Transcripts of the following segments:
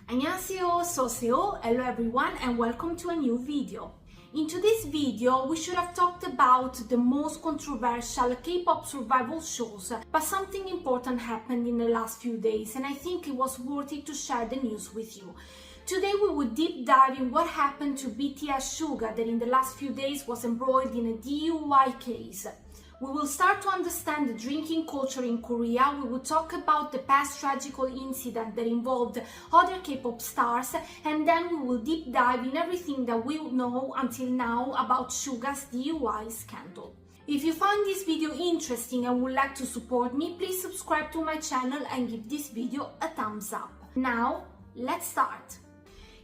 안녕하세요, Soseo. Hello everyone and welcome to a new video. In today's video, we should have talked about the most controversial K-pop survival shows, but something important happened in the last few days and I think it was worth it to share the news with you. Today we will deep dive in what happened to BTS Suga that in the last few days was embroiled in a DUI case. We will start to understand the drinking culture in Korea, we will talk about the past tragical incident that involved other K-pop stars, and then we will deep dive in everything that we know until now about Suga's DUI scandal. If you find this video interesting and would like to support me, please subscribe to my channel and give this video a thumbs up. Now, let's start.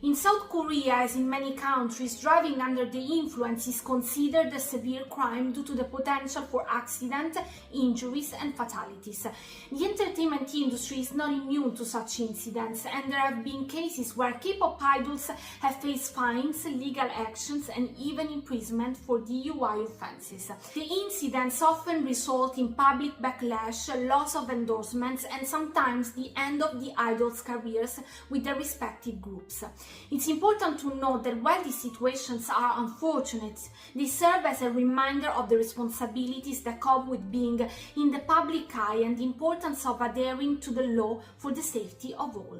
In South Korea, as in many countries, driving under the influence is considered a severe crime due to the potential for accident, injuries and fatalities. The entertainment industry is not immune to such incidents, and there have been cases where K-pop idols have faced fines, legal actions and even imprisonment for DUI offenses. The incidents often result in public backlash, loss of endorsements and sometimes the end of the idols' careers with their respective groups. It's important to note that while these situations are unfortunate, they serve as a reminder of the responsibilities that come with being in the public eye and the importance of adhering to the law for the safety of all.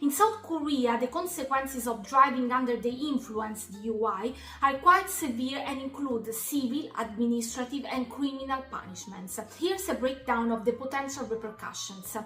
In South Korea, the consequences of driving under the influence DUI are quite severe and include civil, administrative and criminal punishments. Here's a breakdown of the potential repercussions.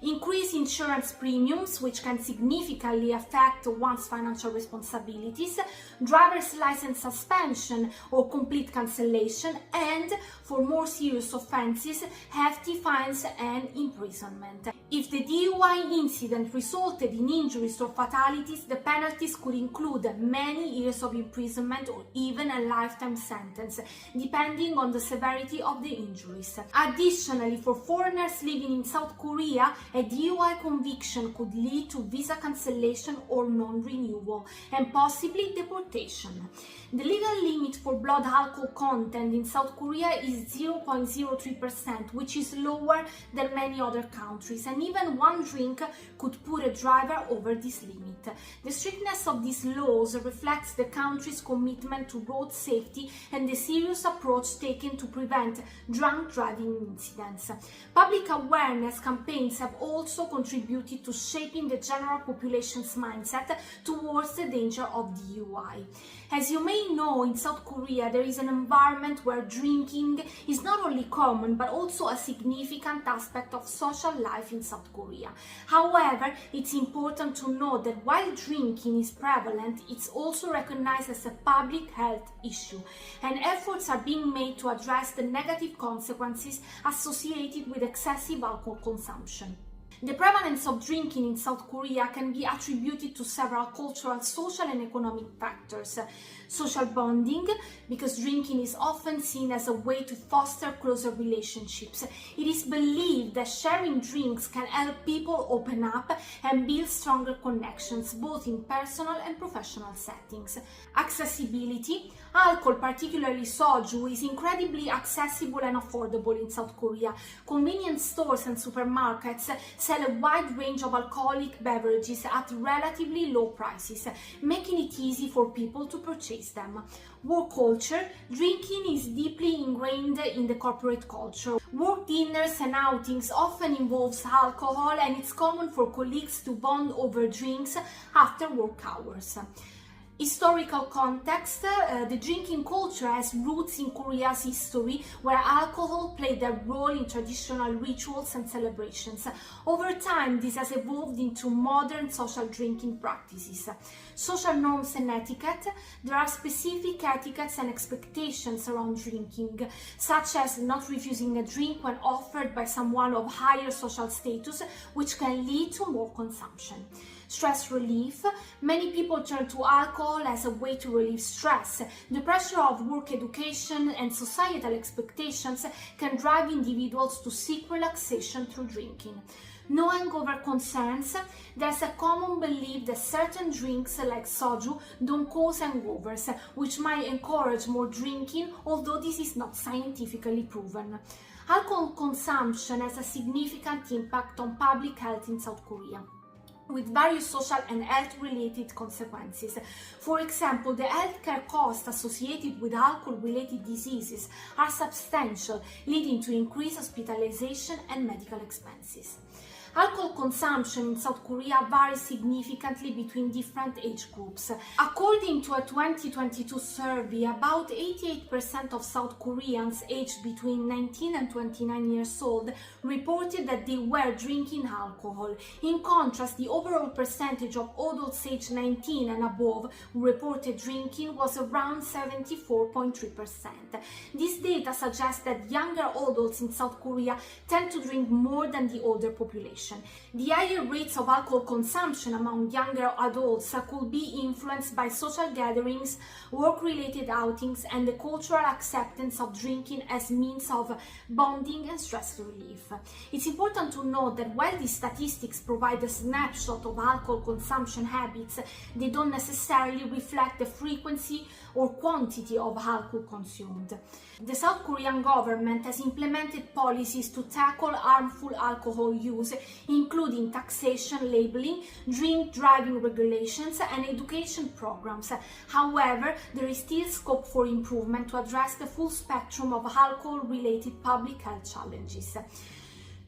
Increased insurance premiums, which can significantly affect one's financial responsibilities, driver's license suspension or complete cancellation, and, for more serious offences, hefty fines and imprisonment. If the DUI incident resulted in injuries or fatalities, the penalties could include many years of imprisonment or even a lifetime sentence, depending on the severity of the injuries. Additionally, for foreigners living in South Korea, a DUI conviction could lead to visa cancellation or non-renewal, and possibly deportation. The legal limit for blood alcohol content in South Korea is 0.03%, which is lower than many other countries, and even one drink could put a driver over this limit. The strictness of these laws reflects the country's commitment to road safety and the serious approach taken to prevent drunk driving incidents. Public awareness campaigns have also contributed to shaping the general population's mindset towards the danger of DUI. As you may know, in South Korea there is an environment where drinking is not only common but also a significant aspect of social life in South Korea. However, it's important to note that while drinking is prevalent, it's also recognized as a public health issue, and efforts are being made to address the negative consequences associated with excessive alcohol consumption. The prevalence of drinking in South Korea can be attributed to several cultural, social and economic factors. Social bonding, because drinking is often seen as a way to foster closer relationships. It is believed that sharing drinks can help people open up and build stronger connections, both in personal and professional settings. Accessibility. Alcohol, particularly soju, is incredibly accessible and affordable in South Korea. Convenience stores and supermarkets sell a wide range of alcoholic beverages at relatively low prices, making it easy for people to purchase them. Work culture. Drinking is deeply ingrained in the corporate culture. Work dinners and outings often involves alcohol, and it's common for colleagues to bond over drinks after work hours. Historical context. The drinking culture has roots in Korea's history, where alcohol played a role in traditional rituals and celebrations. Over time, this has evolved into modern social drinking practices. Social norms and etiquette. There are specific etiquettes and expectations around drinking, such as not refusing a drink when offered by someone of higher social status, which can lead to more consumption. Stress relief. Many people turn to alcohol as a way to relieve stress. The pressure of work, education, and societal expectations can drive individuals to seek relaxation through drinking. No hangover concerns. There's a common belief that certain drinks like soju don't cause hangovers, which might encourage more drinking, although this is not scientifically proven. Alcohol consumption has a significant impact on public health in South Korea. with various social and health-related consequences. For example, the healthcare costs associated with alcohol-related diseases are substantial, leading to increased hospitalization and medical expenses. Alcohol consumption in South Korea varies significantly between different age groups. According to a 2022 survey, about 88% of South Koreans aged between 19 and 29 years old reported that they were drinking alcohol. In contrast, the overall percentage of adults aged 19 and above who reported drinking was around 74.3%. This data suggests that younger adults in South Korea tend to drink more than the older population. The higher rates of alcohol consumption among younger adults could be influenced by social gatherings, work-related outings, and the cultural acceptance of drinking as means of bonding and stress relief. It's important to note that while these statistics provide a snapshot of alcohol consumption habits, they don't necessarily reflect the frequency or quantity of alcohol consumed. The South Korean government has implemented policies to tackle harmful alcohol use, including taxation, labeling, drink driving regulations, and education programs. However, there is still scope for improvement to address the full spectrum of alcohol-related public health challenges.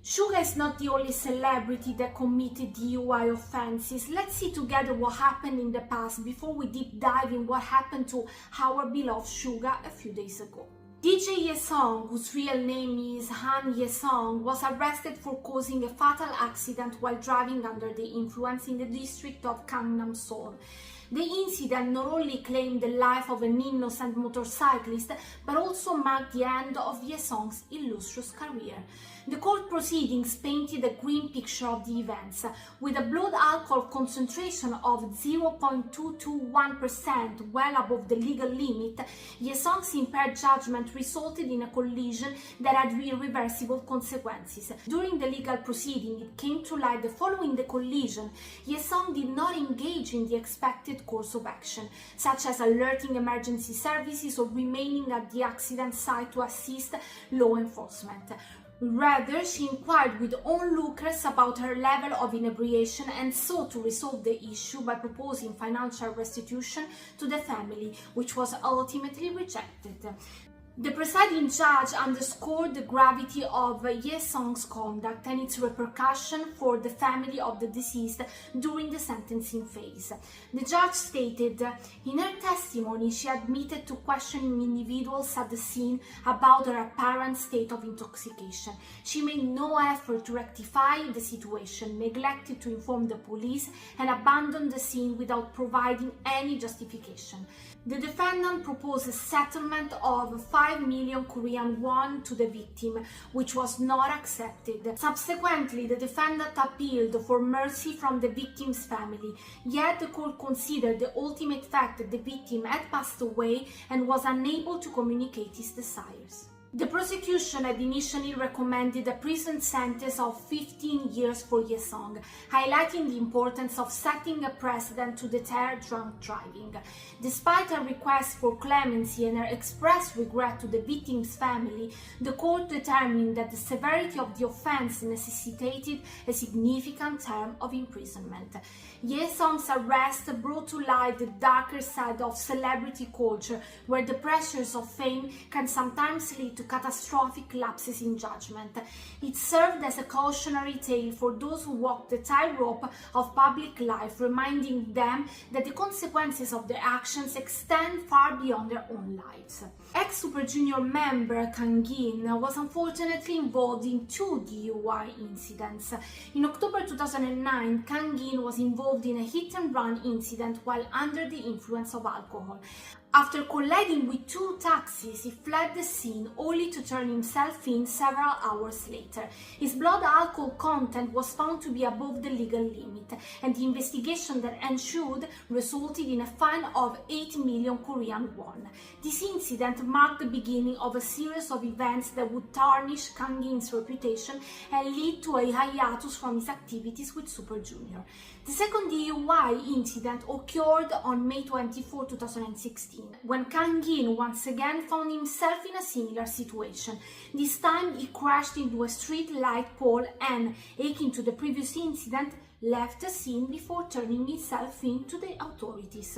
Suga is not the only celebrity that committed DUI offenses. Let's see together what happened in the past before we deep dive in what happened to our beloved Suga a few days ago. DJ Ye-sung, whose real name is Han Ye-sung, was arrested for causing a fatal accident while driving under the influence in the district of Gangnam, Seoul. The incident not only claimed the life of an innocent motorcyclist, but also marked the end of Ye-sung's illustrious career. The court proceedings painted a grim picture of the events. With a blood alcohol concentration of 0.221%, well above the legal limit, Ye-sung's impaired judgment resulted in a collision that had irreversible consequences. During the legal proceeding, it came to light that following the collision, Ye-sung did not engage in the expected course of action, such as alerting emergency services or remaining at the accident site to assist law enforcement. Rather, she inquired with onlookers about her level of inebriation and sought to resolve the issue by proposing financial restitution to the family, which was ultimately rejected. The presiding judge underscored the gravity of Ye-sung's conduct and its repercussion for the family of the deceased during the sentencing phase. The judge stated, in her testimony, she admitted to questioning individuals at the scene about her apparent state of intoxication. She made no effort to rectify the situation, neglected to inform the police, and abandoned the scene without providing any justification. The defendant proposed a settlement of 5 million Korean won to the victim, which was not accepted. Subsequently, the defendant appealed for mercy from the victim's family, yet the court considered the ultimate fact that the victim had passed away and was unable to communicate his desires. The prosecution had initially recommended a prison sentence of 15 years for Ye-sung, highlighting the importance of setting a precedent to deter drunk driving. Despite her request for clemency and her expressed regret to the victim's family, the court determined that the severity of the offense necessitated a significant term of imprisonment. Ye-sung's arrest brought to light the darker side of celebrity culture, where the pressures of fame can sometimes lead to catastrophic lapses in judgment. It served as a cautionary tale for those who walk the tightrope of public life, reminding them that the consequences of their actions extend far beyond their own lives. Ex-Super Junior member Kangin was unfortunately involved in 2 DUI incidents. In October 2009, Kangin was involved in a hit-and-run incident while under the influence of alcohol. After colliding with 2 taxis, he fled the scene only to turn himself in several hours later. His blood alcohol content was found to be above the legal limit, and the investigation that ensued resulted in a fine of 8 million Korean won. This incident marked the beginning of a series of events that would tarnish Kangin's reputation and lead to a hiatus from his activities with Super Junior. The second DUI incident occurred on May 24, 2016. When Kangin once again found himself in a similar situation. This time he crashed into a street light pole and, akin to the previous incident, left the scene before turning himself in to the authorities.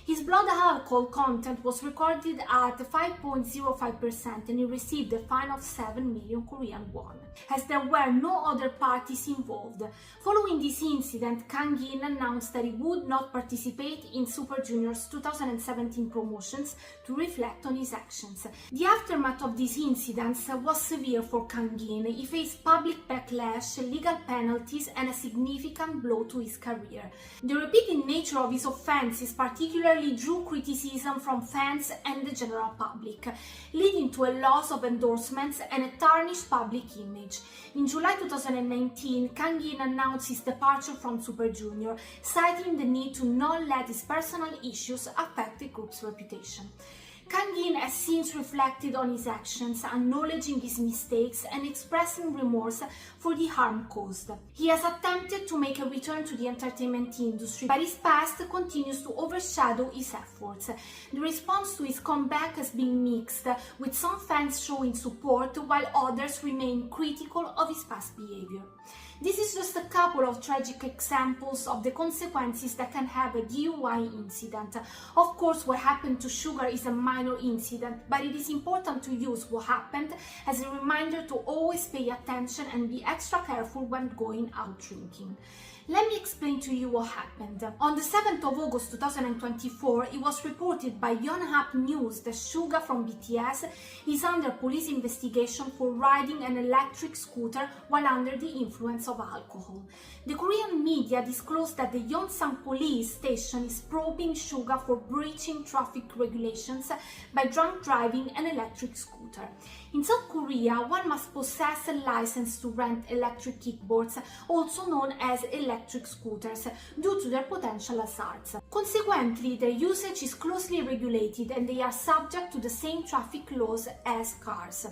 His blood alcohol content was recorded at 5.05% and he received a fine of 7 million Korean won, as there were no other parties involved. Following this incident, Kang-in announced that he would not participate in Super Junior's 2017 promotions to reflect on his actions. The aftermath of these incidents was severe for Kang-in. He faced public backlash, legal penalties, and a significant blow to his career. The repeated nature of his offenses particularly drew criticism from fans and the general public, leading to a loss of endorsements and a tarnished public image. In July 2019, Kang-in announced his departure from Super Junior, citing the need to not let his personal issues affect the group's reputation. Kang-in has since reflected on his actions, acknowledging his mistakes and expressing remorse for the harm caused. He has attempted to make a return to the entertainment industry, but his past continues to overshadow his efforts. The response to his comeback has been mixed, with some fans showing support while others remain critical of his past behavior. This is just a couple of tragic examples of the consequences that can have a DUI incident. Of course, what happened to Suga is a minor incident, but it is important to use what happened as a reminder to always pay attention and be extra careful when going out drinking. Let me explain to you what happened. On the 7th of August 2024, it was reported by Yonhap News that Suga from BTS is under police investigation for riding an electric scooter while under the influence of alcohol. The Korean media disclosed that the Yonsang police station is probing Suga for breaching traffic regulations by drunk driving an electric scooter. In South Korea, one must possess a license to rent electric kickboards, also known as electric scooters, due to their potential hazards. Consequently, their usage is closely regulated and they are subject to the same traffic laws as cars.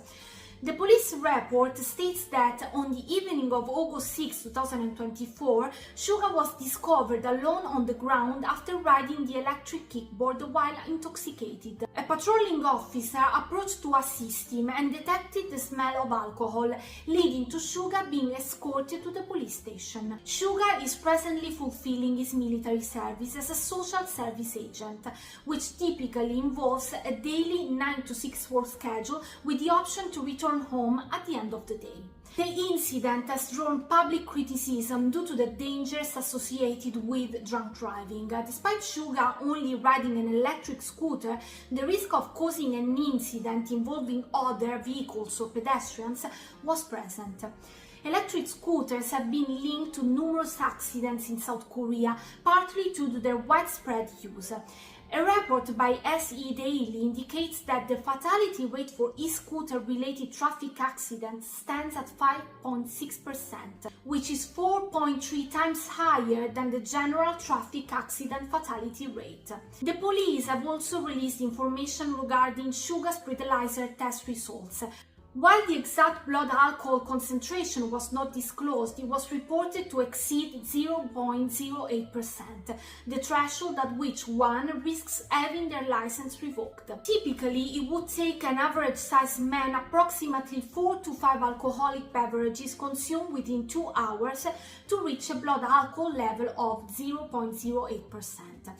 The police report states that on the evening of August 6, 2024, Suga was discovered alone on the ground after riding the electric kickboard while intoxicated. A patrolling officer approached to assist him and detected the smell of alcohol, leading to Suga being escorted to the police station. Suga is presently fulfilling his military service as a social service agent, which typically involves a daily 9 to 6 work schedule with the option to return home at the end of the day. The incident has drawn public criticism due to the dangers associated with drunk driving. Despite Suga only riding an electric scooter, the risk of causing an incident involving other vehicles or pedestrians was present. Electric scooters have been linked to numerous accidents in South Korea, partly due to their widespread use. A report by SE Daily indicates that the fatality rate for e-scooter related traffic accidents stands at 5.6%, which is 4.3 times higher than the general traffic accident fatality rate. The police have also released information regarding Suga's breathalyzer test results. While the exact blood alcohol concentration was not disclosed, it was reported to exceed 0.08%, the threshold at which one risks having their license revoked. Typically, it would take an average-sized man approximately 4 to 5 alcoholic beverages consumed within 2 hours to reach a blood alcohol level of 0.08%.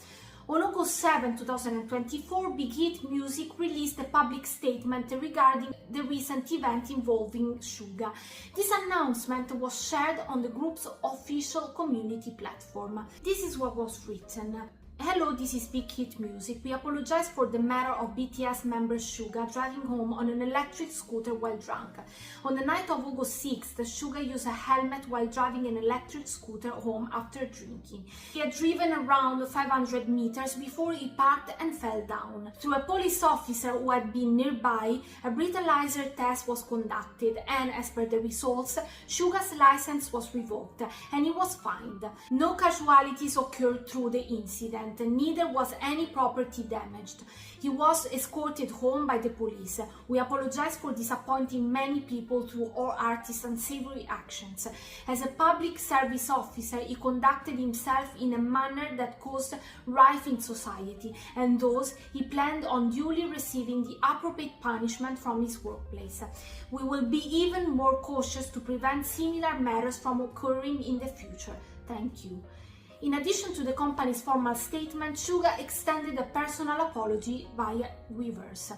On August 7, 2024, Big Hit Music released a public statement regarding the recent event involving Suga. This announcement was shared on the group's official community platform. This is what was written. Hello, this is Big Hit Music. We apologize for the matter of BTS member Suga driving home on an electric scooter while drunk. On the night of August 6th, Suga used a helmet while driving an electric scooter home after drinking. He had driven around 500 meters before he parked and fell down. Through a police officer who had been nearby, a breathalyzer test was conducted and, as per the results, Suga's license was revoked and he was fined. No casualties occurred through the incident. Neither was any property damaged. He was escorted home by the police. We apologize for disappointing many people through our artist's unsavory actions. As a public service officer, he conducted himself in a manner that caused rife in society, and thus he planned on duly receiving the appropriate punishment from his workplace. We will be even more cautious to prevent similar matters from occurring in the future. Thank you. In addition to the company's formal statement, Suga extended a personal apology via Weverse.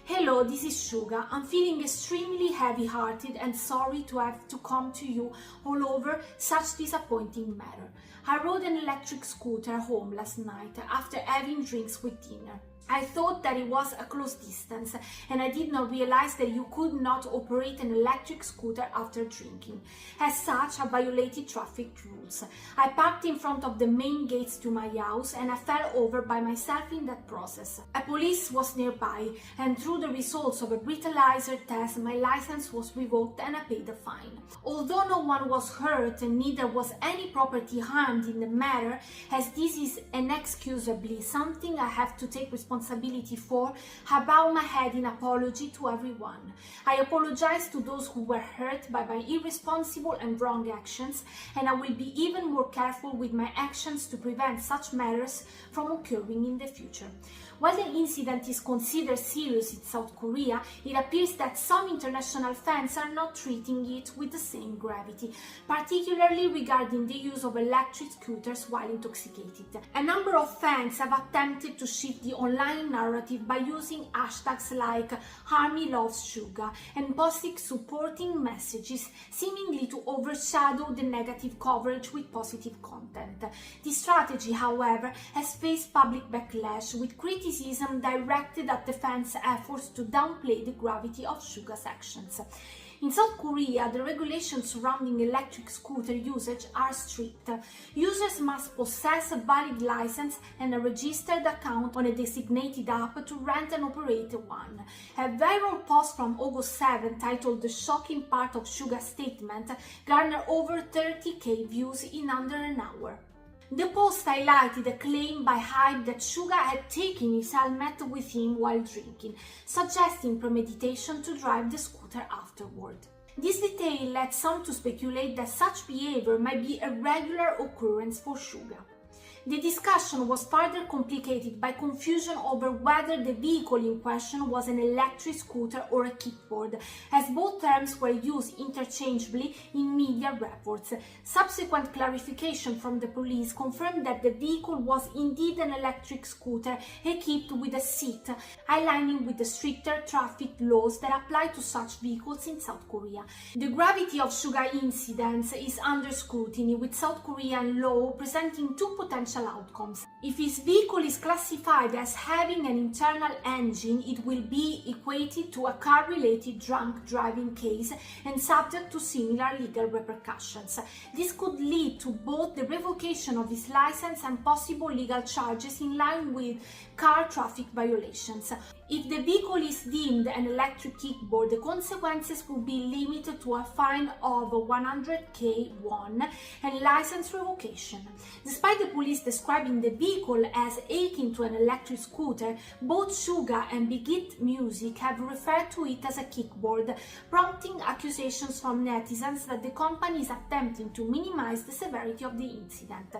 Hello, this is Suga. I'm feeling extremely heavy-hearted and sorry to have to come to you all over such disappointing matter. I rode an electric scooter home last night after having drinks with dinner. I thought that it was a close distance and I did not realize that you could not operate an electric scooter after drinking. As such, I violated traffic rules. I parked in front of the main gates to my house and I fell over by myself in that process. A police was nearby and through the results of a breathalyzer test, my license was revoked and I paid a fine. Although no one was hurt and neither was any property harmed in the matter, as this is inexcusably something I have to take responsibility for, I bow my head in apology to everyone. I apologize to those who were hurt by my irresponsible and wrong actions, and I will be even more careful with my actions to prevent such matters from occurring in the future. While the incident is considered serious in South Korea, it appears that some international fans are not treating it with the same gravity, particularly regarding the use of electric scooters while intoxicated. A number of fans have attempted to shift the online narrative by using hashtags like Army Loves Suga and posting supporting messages, seemingly to overshadow the negative coverage with positive content. This strategy, however, has faced public backlash, with criticism directed at the fans' efforts to downplay the gravity of Suga's actions. In South Korea, the regulations surrounding electric scooter usage are strict. Users must possess a valid license and a registered account on a designated app to rent and operate one. A viral post from August 7 titled "The Shocking Part of Suga's Statement" garnered over 30,000 views in under an hour. The post highlighted a claim by Hype that Suga had taken his helmet with him while drinking, suggesting premeditation to drive the scooter afterward. This detail led some to speculate that such behavior might be a regular occurrence for Suga. The discussion was further complicated by confusion over whether the vehicle in question was an electric scooter or a kickboard, as both terms were used interchangeably in media reports. Subsequent clarification from the police confirmed that the vehicle was indeed an electric scooter equipped with a seat, aligning with the stricter traffic laws that apply to such vehicles in South Korea. The gravity of Suga incidents is under scrutiny, with South Korean law presenting two potential outcomes. If his vehicle is classified as having an internal engine, it will be equated to a car-related drunk driving case and subject to similar legal repercussions. This could lead to both the revocation of his license and possible legal charges in line with car traffic violations. If the vehicle is deemed an electric kickboard, the consequences will be limited to a fine of 100,000 won and license revocation. Despite the police describing the vehicle as akin to an electric scooter, both Suga and Big Hit Music have referred to it as a kickboard, prompting accusations from netizens that the company is attempting to minimize the severity of the incident.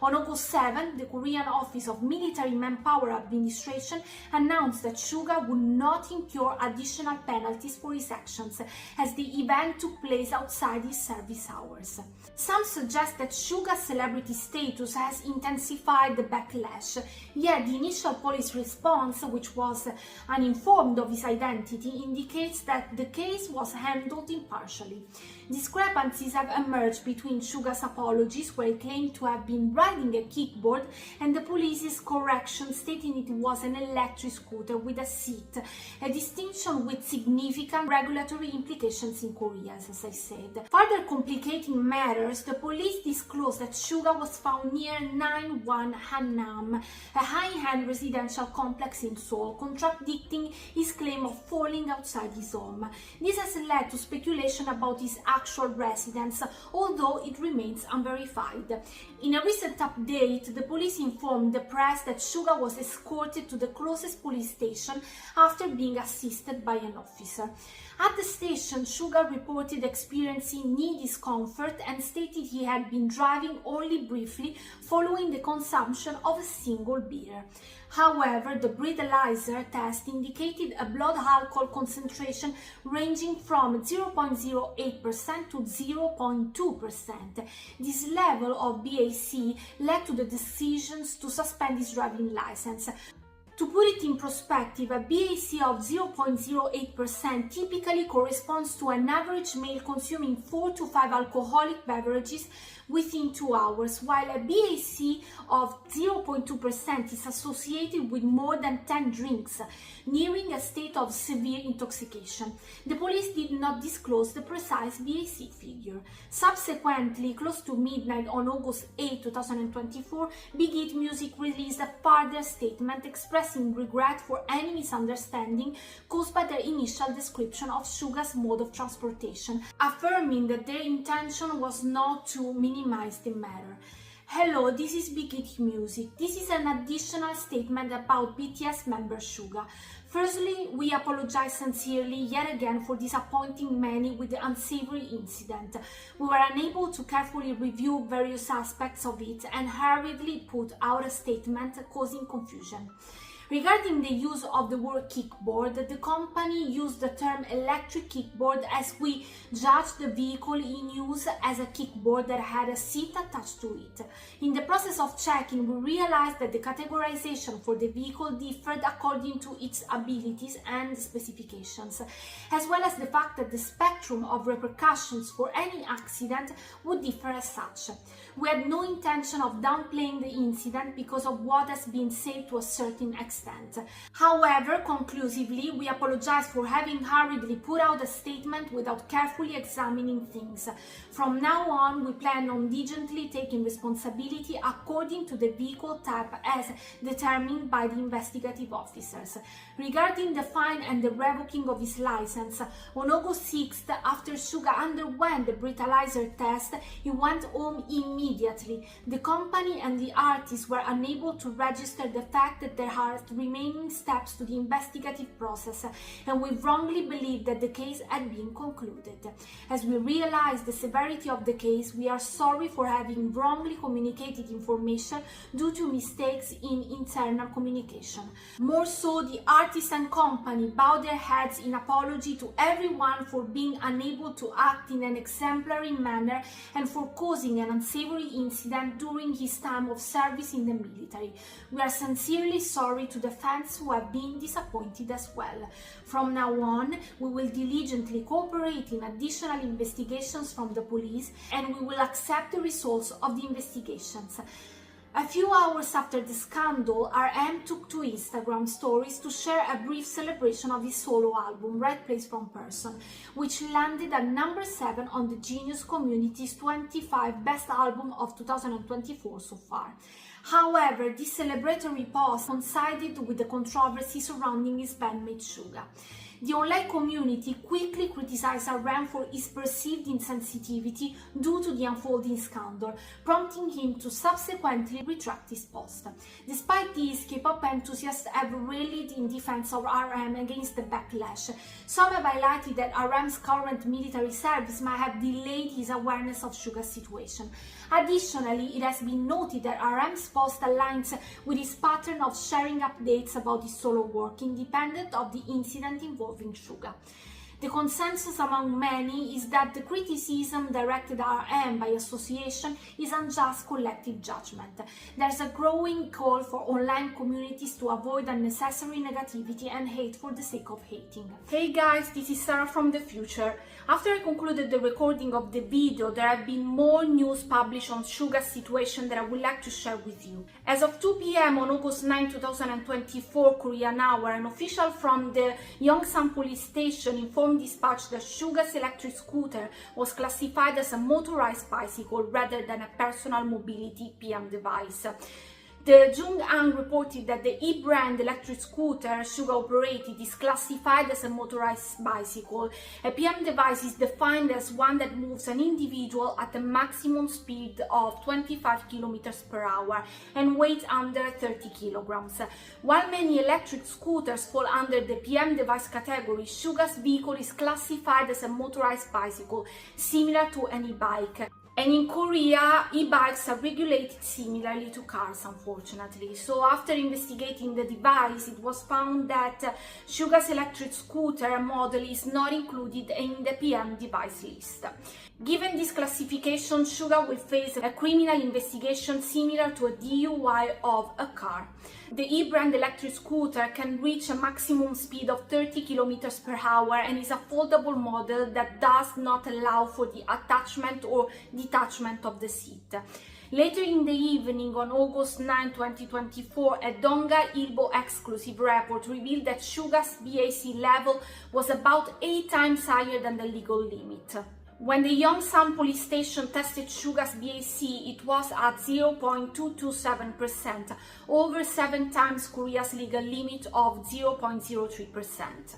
On August 7, the Korean Office of Military Manpower Administration announced that Suga would not incur additional penalties for his actions, as the event took place outside his service hours. Some suggest that Suga's celebrity status has intensified the backlash, yet the initial police response, which was uninformed of his identity, indicates that the case was handled impartially. Discrepancies have emerged between Suga's apologies, where he claimed to have been riding a kickboard, and the police's correction stating it was an electric scooter with a seat, a distinction with significant regulatory implications in Korea, as I said. Further complicating matters, the police disclosed that Suga was found near 91 Hannam, a high-end residential complex in Seoul, contradicting his claim of falling outside his home. This has led to speculation about his actual residence, although it remains unverified. In a recent update, the police informed the press that Suga was escorted to the closest police station station after being assisted by an officer. At the station, Suga reported experiencing knee discomfort and stated he had been driving only briefly following the consumption of a single beer. However, the breathalyzer test indicated a blood alcohol concentration ranging from 0.08% to 0.2%. This level of BAC led to the decisions to suspend his driving license. To put it in perspective, a BAC of 0.08% typically corresponds to an average male consuming 4 to 5 alcoholic beverages within 2 hours, while a BAC of 0.2% is associated with more than 10 drinks, nearing a state of severe intoxication. The police did not disclose the precise BAC figure. Subsequently, close to midnight on August 8, 2024, Big Hit Music released a further statement expressing regret for any misunderstanding caused by their initial description of Suga's mode of transportation, affirming that their intention was not to minimize the matter. Hello, this is Big Hit Music. This is an additional statement about BTS member Suga. Firstly, we apologize sincerely yet again for disappointing many with the unsavory incident. We were unable to carefully review various aspects of it and hurriedly put out a statement causing confusion. Regarding the use of the word kickboard, the company used the term electric kickboard as we judged the vehicle in use as a kickboard that had a seat attached to it. In the process of checking, we realized that the categorization for the vehicle differed according to its abilities and specifications, as well as the fact that the spectrum of repercussions for any accident would differ as such. We had no intention of downplaying the incident because of what has been said to a certain extent. However, conclusively, we apologize for having hurriedly put out a statement without carefully examining things. From now on, we plan on diligently taking responsibility according to the vehicle type as determined by the investigative officers. Regarding the fine and the revoking of his license, on August 6th, after Suga underwent the breathalyzer test, he went home immediately. The company and the artist were unable to register the fact that there are remaining steps to the investigative process, and we wrongly believed that the case had been concluded. As we realize the severity of the case, we are sorry for having wrongly communicated information due to mistakes in internal communication. More so, the artist and company bow their heads in apology to everyone for being unable to act in an exemplary manner and for causing an unsavory incident during his time of service in the military. We are sincerely sorry to the fans who have been disappointed as well. From now on, we will diligently cooperate in additional investigations from the police, and we will accept the results of the investigations. A few hours after the scandal, RM took to Instagram stories to share a brief celebration of his solo album, Right Place Wrong Person, which landed at number 7 on the Genius Community's 25 Best Album of 2024 so far. However, this celebratory post coincided with the controversy surrounding his bandmate Suga. The online community quickly criticized RM for his perceived insensitivity due to the unfolding scandal, prompting him to subsequently retract his post. Despite this, K-pop enthusiasts have rallied in defense of RM against the backlash. Some have highlighted that RM's current military service might have delayed his awareness of Suga's situation. Additionally, it has been noted that RM's post aligns with his pattern of sharing updates about his solo work, independent of the incident involving Suga. The consensus among many is that the criticism directed at RM by association is unjust collective judgment. There's a growing call for online communities to avoid unnecessary negativity and hate for the sake of hating. Hey guys, this is Sarah from the future. After I concluded the recording of the video, there have been more news published on Suga's situation that I would like to share with you. As of 2 p.m. on August 9, 2024 Korean hour, an official from the Yongsan police station informed dispatch that Suga's electric scooter was classified as a motorized bicycle rather than a personal mobility PM device. The Jung-Ang reported that the E-brand electric scooter Suga operated is classified as a motorized bicycle. A PM device is defined as one that moves an individual at a maximum speed of 25 kilometers per hour and weighs under 30 kilograms. While many electric scooters fall under the PM device category, Suga's vehicle is classified as a motorized bicycle, similar to an e-bike. And in Korea, e-bikes are regulated similarly to cars, unfortunately. So after investigating the device, it was found that Suga's electric scooter model is not included in the PM device list. Given this classification, Suga will face a criminal investigation similar to a DUI of a car. The e-brand electric scooter can reach a maximum speed of 30 kilometers per hour and is a foldable model that does not allow for the attachment or detachment of the seat. Later in the evening, on August 9, 2024, a Donga Ilbo exclusive report revealed that Suga's BAC level was about 8 times higher than the legal limit. When the Yongsan police station tested Suga's BAC, it was at 0.227%, over 7 times Korea's legal limit of 0.03%.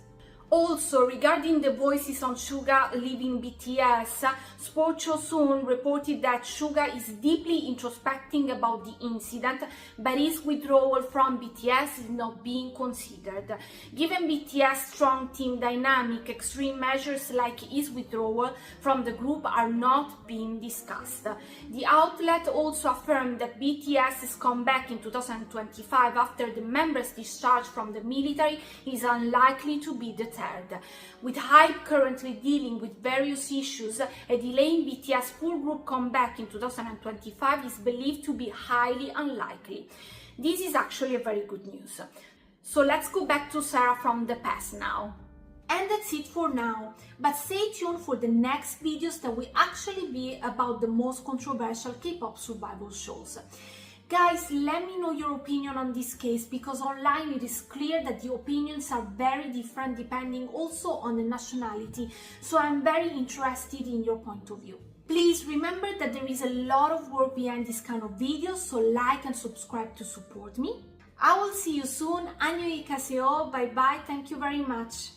Also, regarding the voices on Suga leaving BTS, Sport Chosun reported that Suga is deeply introspecting about the incident, but his withdrawal from BTS is not being considered. Given BTS' strong team dynamic, extreme measures like his withdrawal from the group are not being discussed. The outlet also affirmed that BTS's comeback in 2025 after the members' discharge from the military is unlikely to be deterred. With HYBE currently dealing with various issues, a delay in BTS full group comeback in 2025 is believed to be highly unlikely. This is actually a very good news. So let's go back to Sarah from the past now. And that's it for now, but stay tuned for the next videos that will actually be about the most controversial K-pop survival shows. Guys, let me know your opinion on this case, because online it is clear that the opinions are very different depending also on the nationality, so I'm very interested in your point of view. Please remember that there is a lot of work behind this kind of videos, so like and subscribe to support me. I will see you soon. Annyeonghaseyo, bye bye, thank you very much.